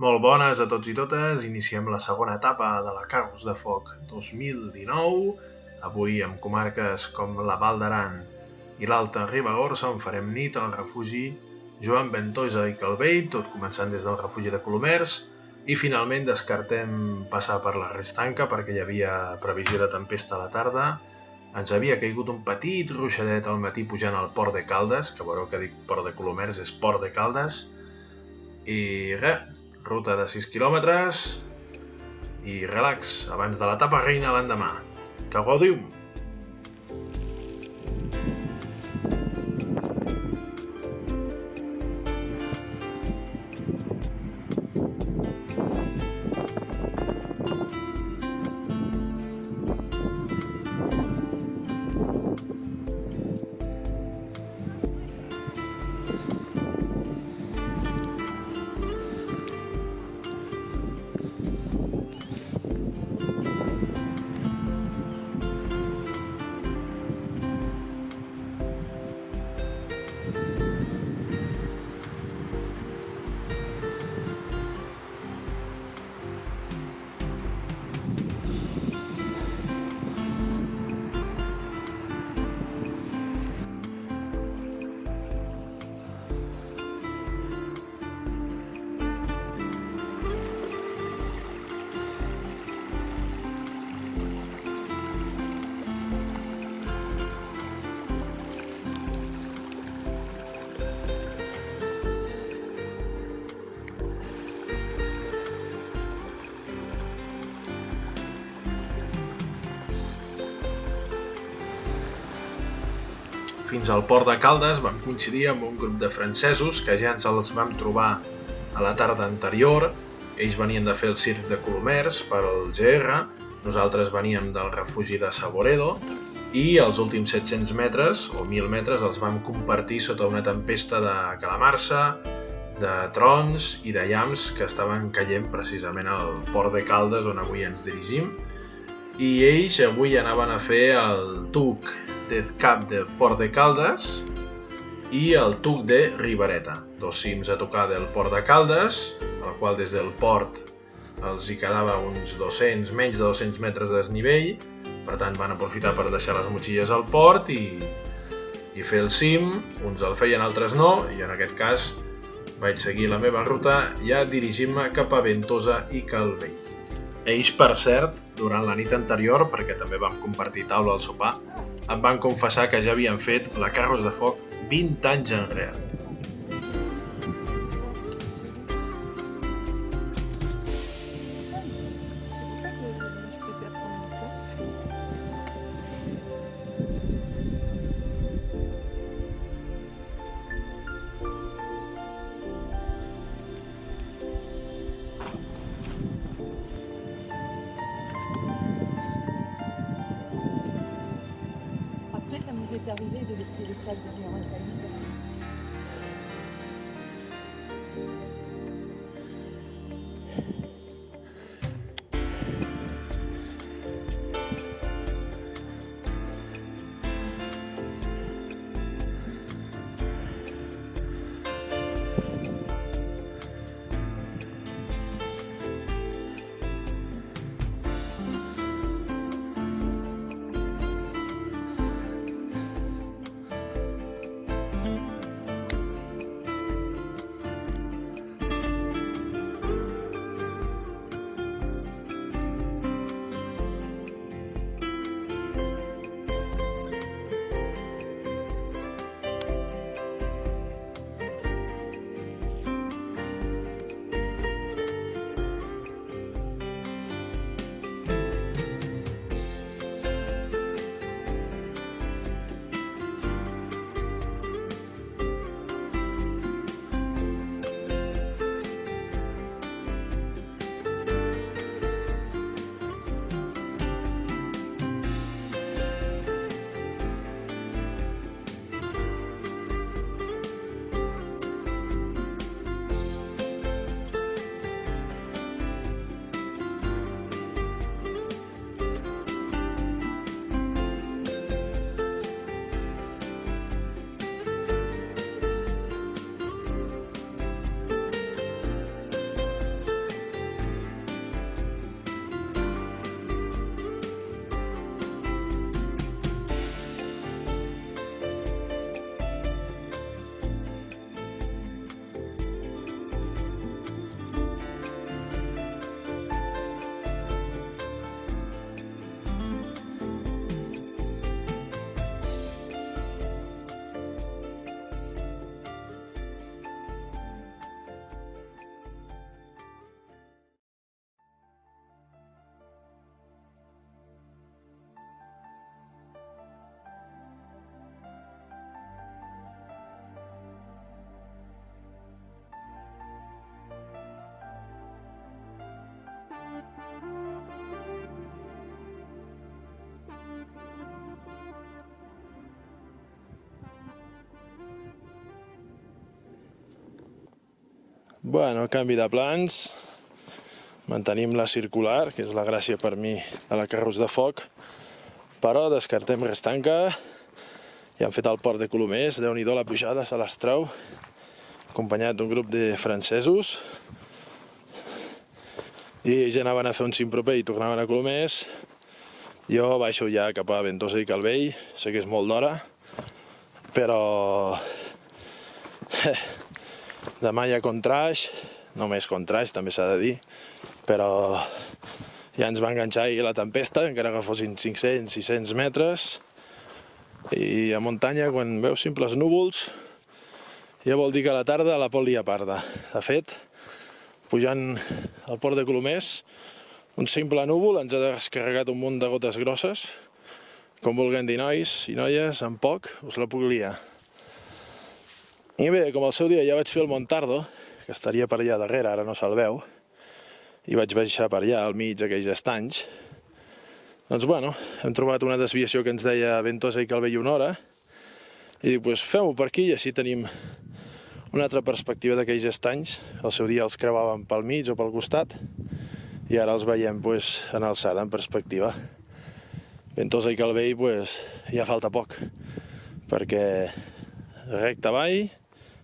Molt bones a tots i totes, iniciem la segona etapa de la Carros de Foc 2019, avui amb comarques com la Val d'Aran i l'Alta Ribagorça, on farem nit al refugi Joan Ventosa i Calvell, tot començant des del refugi de Colomers, i finalment descartem passar per la Restanca perquè hi havia previsió de tempesta a la tarda. Ens havia caigut un petit ruixadet al matí pujant al Port de Caldes, que veureu que dic Port de Colomers, és Port de Caldes, i res, ruta de 6 quilòmetres i relax abans de l'etapa reina l'endemà. Que gaudiu! Fins al Port de Caldes vam coincidir amb un grup de francesos que ja ens els vam trobar a la tarda anterior. Ells venien de fer el circ de Colomers per al GR, nosaltres veníem del refugi de Saboredo i els últims 700 metres o 1.000 metres els vam compartir sota una tempesta de calamarsa, de trons i de llamps que estaven caient precisament al Port de Caldes on avui ens dirigim. I ells avui anaven a fer el TUC Death Cup de Port de Caldes i el TUC de Ribereta, dos cims a tocar del Port de Caldes, al qual des del port els hi quedava uns 200, menys de 200 metres de desnivell, per tant van aprofitar per deixar les motxilles al port i fer el cim, uns el feien, altres no, i en aquest cas vaig seguir la meva ruta ja dirigint-me cap a Ventosa i Calvell. Ells, per cert, durant la nit anterior, perquè també vam compartir taula al sopar, em van confessar que ja havien fet la Carros de Foc 20 anys enrere. Après, ça nous est arrivé de laisser le stade devenir un famille. Bueno, canvi de plans. Mantenim la circular, que és la gràcia per mi de la Carrus de Foc, però descartem Restanca. Ja han fet el port de Colomers, Déu-n'hi-do la pujada, se les treu, acompanyat d'un grup de francesos. I ja anaven a fer un cim proper i tornaven a Colomers. Jo baixo ja cap a Ventosa i Calvell, sé que és molt d'hora, però demà hi ha contraix, només contraix, també s'ha de dir, però ja ens va enganxar ahir la tempesta, encara que fossin 500-600 metres, i a muntanya, quan veus simples núvols, ja vol dir que a la tarda la pot liar parda. De fet, pujant al port de Colomers, un simple núvol ens ha descarregat un munt de gotes grosses, com vulguem dir nois i noies, en poc us la puc liar. I bé, com el seu dia ja vaig fer el Montardo, que estaria per allà darrere, ara no se'l veu, i vaig baixar per allà, al mig d'aquells estanys, doncs bueno, hem trobat una desviació que ens deia Ventosa i Calvell una hora, i dic, doncs fem-ho per aquí i així tenim una altra perspectiva d'aquells estanys. El seu dia els creuàvem pel mig o pel costat, i ara els veiem en alçada, en perspectiva. Ventosa i Calvell ja falta poc, perquè recte avall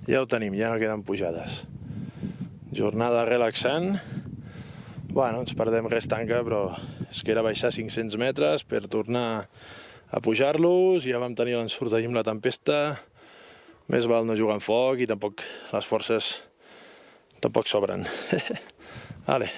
ja ho tenim, ja no queden pujades. Jornada relaxant. Bueno, ens perdem Restanca, però és que era baixar 500 metres per tornar a pujar-los, ja vam tenir l'ensurt ahir amb la tempesta, més val no jugar en foc i tampoc les forces tampoc sobren. Vale.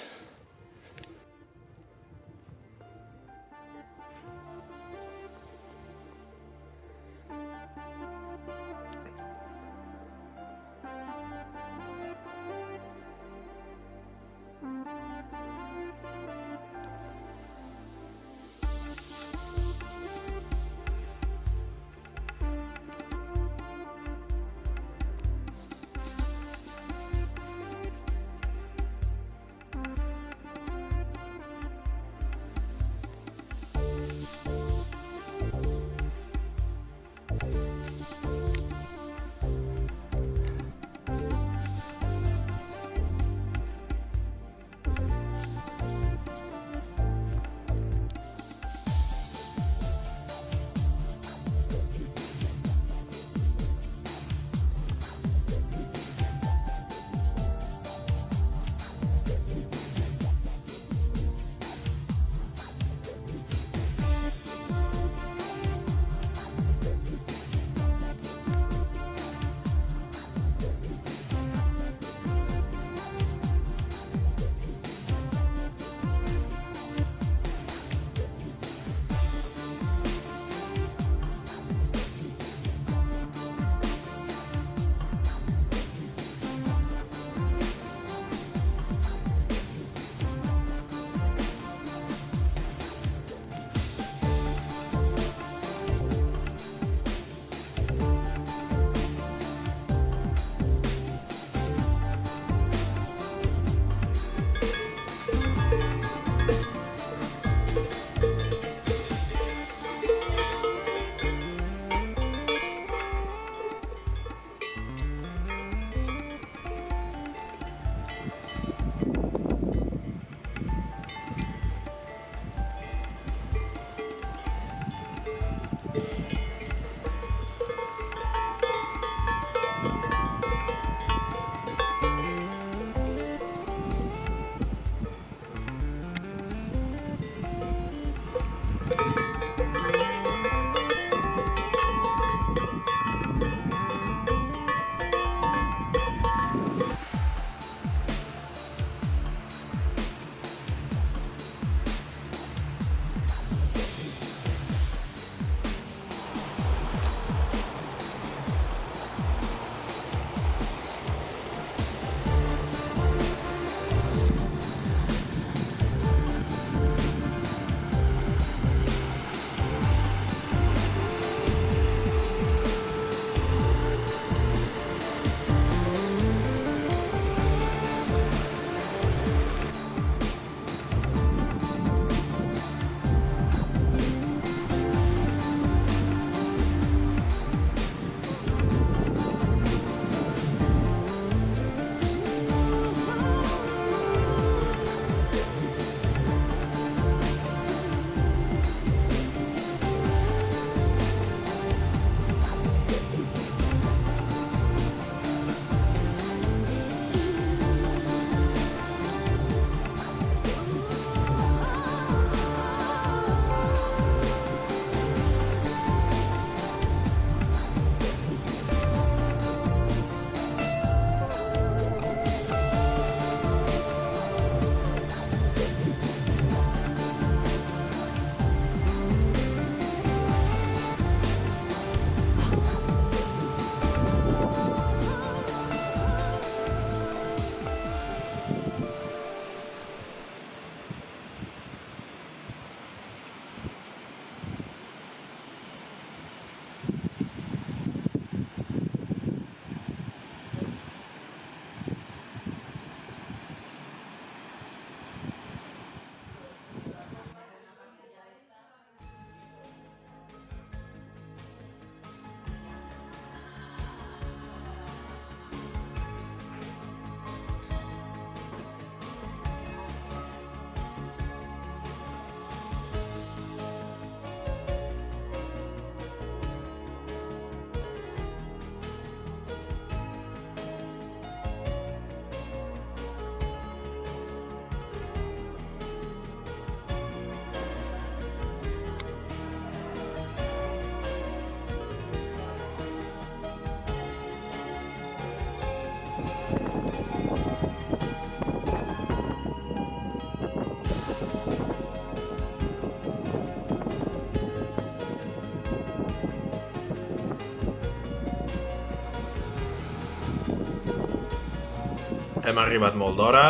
Hem arribat molt d'hora,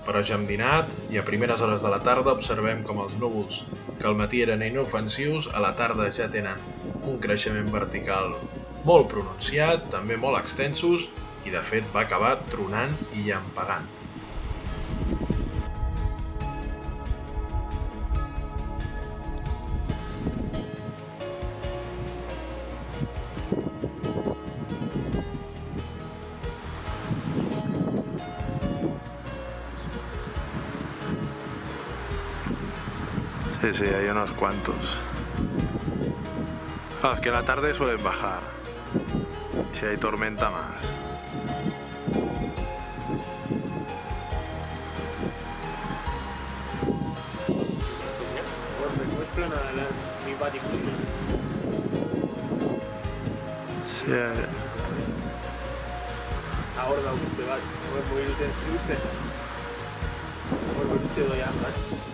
però ja hem dinat i a primeres hores de la tarda observem com els núvols, que al matí eren inofensius, a la tarda ja tenen un creixement vertical molt pronunciat, també molt extensos, i de fet va acabar tronant i llampegant. Sí, hay unos cuantos. Claro, es que en la tarde suelen bajar. Si hay tormenta más. No es plana mi patio. Sí, Ahora da usted, vale. Voy a morir usted. Por lo que se doy a